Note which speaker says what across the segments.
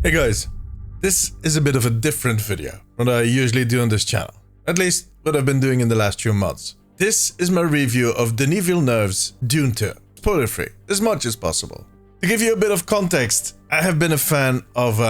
Speaker 1: Hey guys, this is a bit of a different video from what I usually do on this channel. At least what I've been doing in the last few months. This is my review of Denis Villeneuve's Dune 2. Spoiler free, as much as possible. To give you a bit of context, I have been a fan of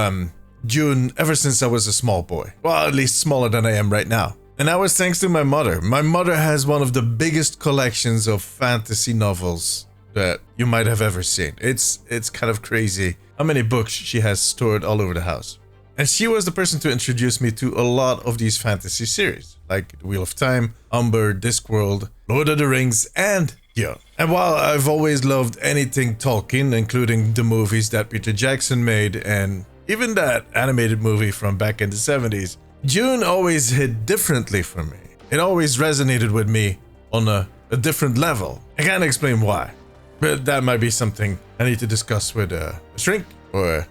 Speaker 1: Dune ever since I was a small boy. Well, at least smaller than I am right now. And that was thanks to my mother. My mother has one of the biggest collections of fantasy novels that you might have ever seen. It's kind of crazy how many books she has stored all over the house. And she was the person to introduce me to a lot of these fantasy series, like The Wheel of Time, Umber, Discworld, Lord of the Rings, and Dune. And while I've always loved anything Tolkien, including the movies that Peter Jackson made, and even that animated movie from back in the 70s, Dune always hit differently for me. It always resonated with me on a different level. I can't explain why, but that might be something I need to discuss with a shrink or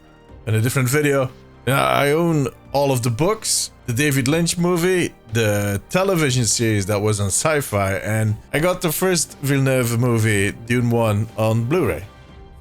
Speaker 1: in a different video. I own all of the books, the David Lynch movie, the television series that was on Sci-Fi, and I got the first Villeneuve movie, Dune 1, on Blu-ray.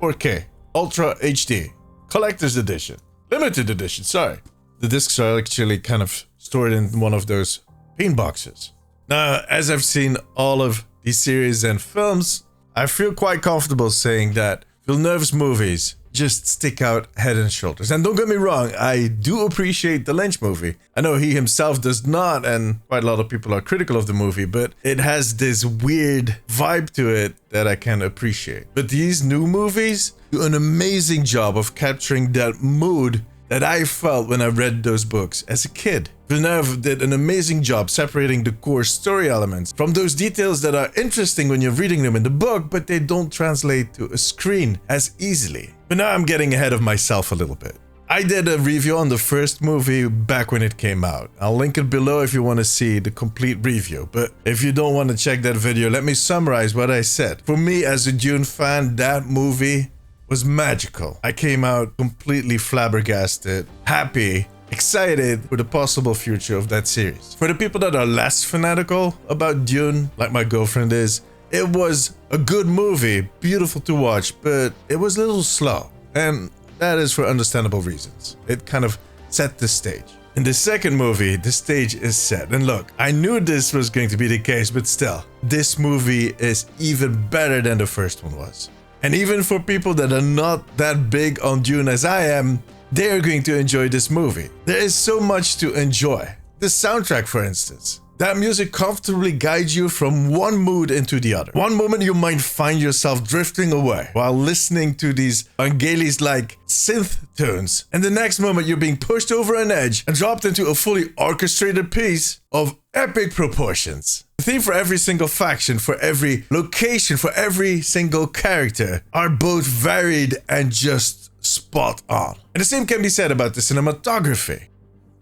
Speaker 1: 4K, Ultra HD, Collector's Edition, Limited Edition, sorry. The discs are actually kind of stored in one of those pin boxes. Now, as I've seen all of these series and films, I feel quite comfortable saying that Villeneuve's movies just stick out head and shoulders. And don't get me wrong, I do appreciate the Lynch movie. I know he himself does not, and quite a lot of people are critical of the movie, but it has this weird vibe to it that I can appreciate. But these new movies do an amazing job of capturing that mood that I felt when I read those books as a kid. Villeneuve did an amazing job separating the core story elements from those details that are interesting when you're reading them in the book, but they don't translate to a screen as easily. But now I'm getting ahead of myself a little bit. I did a review on the first movie back when it came out. I'll link it below if you want to see the complete review. But if you don't want to check that video, let me summarize what I said. For me as a Dune fan, that movie was magical. I came out completely flabbergasted, happy, excited for the possible future of that series. For the people that are less fanatical about Dune, like my girlfriend is, it was a good movie, beautiful to watch, but it was a little slow. And that is for understandable reasons. It kind of set the stage. In the second movie, the stage is set. And look, I knew this was going to be the case, but still, this movie is even better than the first one was. And even for people that are not that big on Dune as I am, they are going to enjoy this movie. There is so much to enjoy. The soundtrack, for instance. That music comfortably guides you from one mood into the other. One moment you might find yourself drifting away while listening to these Vangelis-like synth tunes. And the next moment you're being pushed over an edge and dropped into a fully orchestrated piece of epic proportions. The theme for every single faction, for every location, for every single character are both varied and just spot on. And the same can be said about the cinematography.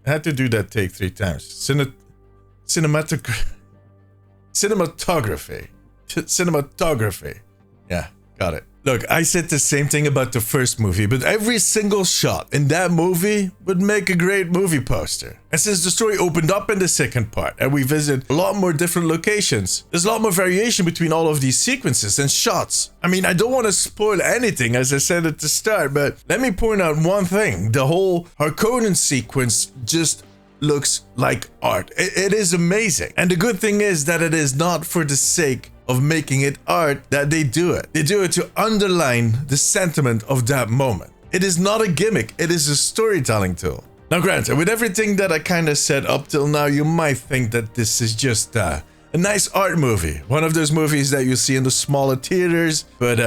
Speaker 1: I had to do that take 3 times. Cinematography. Yeah, got it. Look, I said the same thing about the first movie, but every single shot in that movie would make a great movie poster. And since the story opened up in the second part and we visit a lot more different locations, there's a lot more variation between all of these sequences and shots. I mean, I don't want to spoil anything as I said at the start, but let me point out one thing. The whole Harkonnen sequence just looks like art. It is amazing. And the good thing is that it is not for the sake of making it art that they do it. They do it to underline the sentiment of that moment. It is not a gimmick, it is a storytelling tool. Now granted, with everything that I kind of said up till now, you might think that this is just a nice art movie. One of those movies that you see in the smaller theaters, but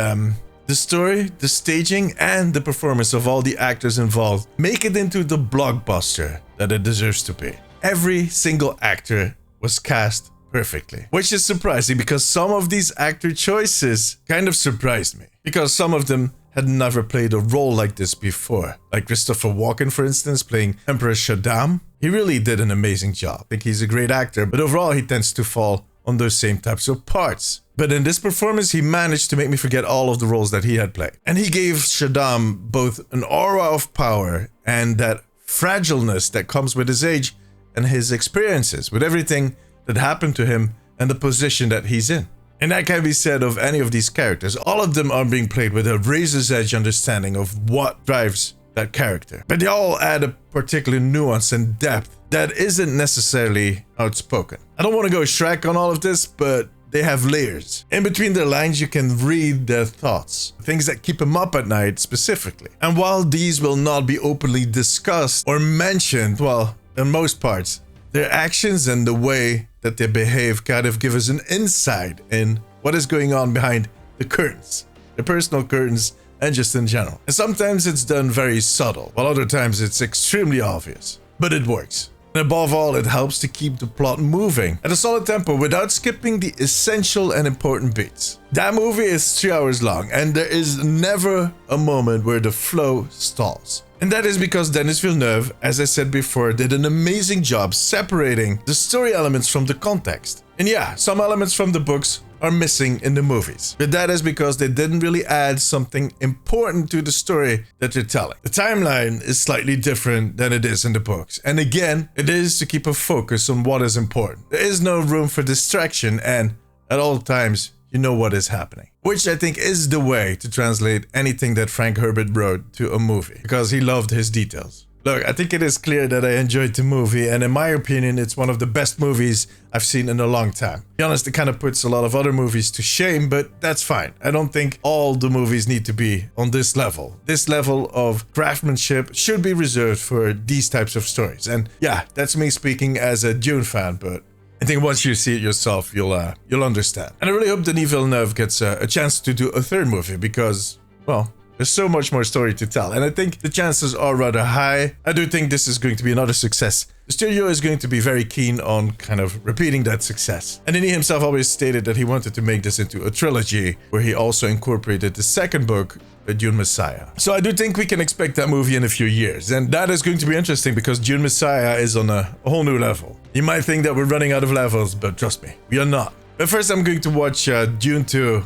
Speaker 1: the story, the staging, and the performance of all the actors involved make it into the blockbuster that it deserves to be. Every single actor was cast perfectly, which is surprising because some of these actor choices kind of surprised me because some of them had never played a role like this before. Like Christopher Walken, for instance, playing Emperor Shaddam. He really did an amazing job. I think he's a great actor, but overall he tends to fall on those same types of parts. But in this performance, he managed to make me forget all of the roles that he had played. And he gave Shaddam both an aura of power and that fragileness that comes with his age and his experiences, with everything that happened to him and the position that he's in. And that can be said of any of these characters. All of them are being played with a razor's edge understanding of what drives that character. But they all add a particular nuance and depth that isn't necessarily outspoken. I don't want to go Shrek on all of this, but they have layers. In between their lines, you can read their thoughts, things that keep them up at night specifically. And while these will not be openly discussed or mentioned, well, in most parts, their actions and the way that they behave kind of give us an insight in what is going on behind the curtains, the personal curtains, and just in general. And sometimes it's done very subtle, while other times it's extremely obvious. But it works. And above all, it helps to keep the plot moving at a solid tempo without skipping the essential and important beats. That movie is 3 hours long, and there is never a moment where the flow stalls. And that is because Denis Villeneuve, as I said before, did an amazing job separating the story elements from the context. And yeah, some elements from the books are missing in the movies. But that is because they didn't really add something important to the story that they're telling. The timeline is slightly different than it is in the books. And again, it is to keep a focus on what is important. There is no room for distraction, and at all times, you know what is happening. Which I think is the way to translate anything that Frank Herbert wrote to a movie, because he loved his details. Look, I think it is clear that I enjoyed the movie, and in my opinion, it's one of the best movies I've seen in a long time. To be honest, it kind of puts a lot of other movies to shame, but that's fine. I don't think all the movies need to be on this level. This level of craftsmanship should be reserved for these types of stories. And yeah, that's me speaking as a Dune fan, but I think once you see it yourself, you'll understand. And I really hope Denis Villeneuve gets a chance to do a third movie because, well, there's so much more story to tell, and I think the chances are rather high. I do think this is going to be another success. The studio is going to be very keen on kind of repeating that success. And Denis himself always stated that he wanted to make this into a trilogy, where he also incorporated the second book, Dune Messiah. So I do think we can expect that movie in a few years, and that is going to be interesting because Dune Messiah is on a whole new level. You might think that we're running out of levels, but trust me, we are not. But first I'm going to watch Dune 2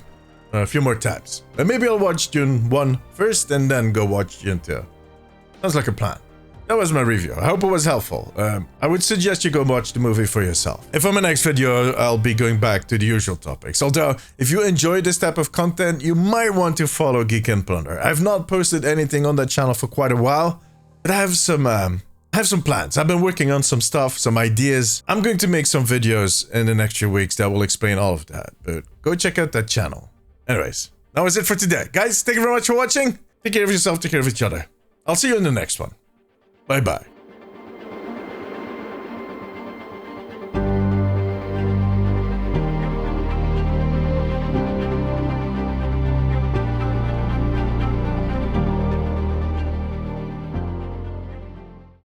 Speaker 1: a few more times. And maybe I'll watch Dune 1 first and then go watch Dune 2. Sounds like a plan. That was my review. I hope it was helpful. I would suggest you go watch the movie for yourself. And for my next video, I'll be going back to the usual topics. Although, if you enjoy this type of content, you might want to follow Geek and Plunder. I've not posted anything on that channel for quite a while, but I have some plans. I've been working on some stuff, some ideas. I'm going to make some videos in the next few weeks that will explain all of that. But go check out that channel. Anyways, that was it for today. Guys, thank you very much for watching. Take care of yourself, take care of each other. I'll see you in the next one. Bye-bye.